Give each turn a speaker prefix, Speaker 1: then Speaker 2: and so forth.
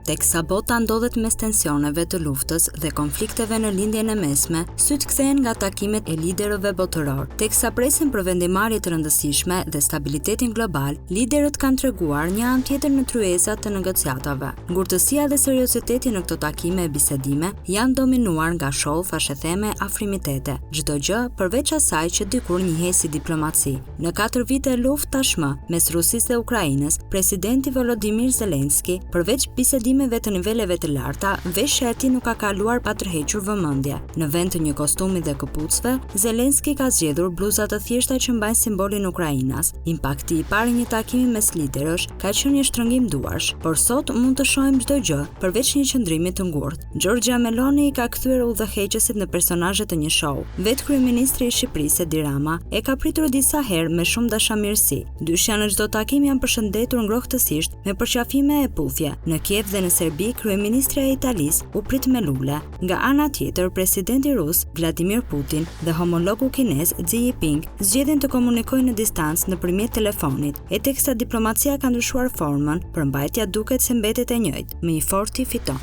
Speaker 1: Teksa bota ndodhet mes tensioneve të luftës dhe konflikteve në lindjen e mesme, syt kthehen nga takimet e liderëve botëror. Teksa presin për vendimarrje të rëndësishme dhe stabilitetin global, liderët kanë treguar një anë tjetër në tryezat të negociatave. Ngurtësia dhe serioziteti në këto takime e bisedime janë dominuar nga show, fashetheme, afrimitete. Çdo gjë përveç asaj që dikur njihej diplomaci. Në 4 vite luftë tashmë mes Rusisë dhe Ukrainës, presidenti Volodymyr Zelensky, përveç bisedimeve të niveleve të larta, veshja e tij nuk ka kaluar pa tërhequr vëmendje. Në vend të një kostumi dhe këpucëve, Zelensky ka zgjedhur bluza të thjeshta që mbajnë simbolin Ukrainas. Impakti i parë një takimi mes liderësh ka qenë një shtrëngim duarsh, por sot mund të shohim çdo gjë përveç një qëndrimi të ngurtë. Giorgia Meloni ka kthyer udhëheqësit në personazhe të një show. Vetë kryeministri i Shqipërisë Edi Rama e ka pritur disa herë me shumë dashamirësi. Dyshja në çdo takim janë përshëndetur ngrohtësisht me përqafime e puthje. Në Kiev dhe në Serbi, kryeministria e Italisë u prit me lule. Nga ana tjetër, presidenti rus Vladimir Putin dhe homologu kinez Xi Jinping zgjedhin të komunikojnë në distancë nëpërmjet telefonit. E teksa diplomacia ka ndryshuar formën, përmbajtja duket se mbetet e njëjtë. Më i forti fiton.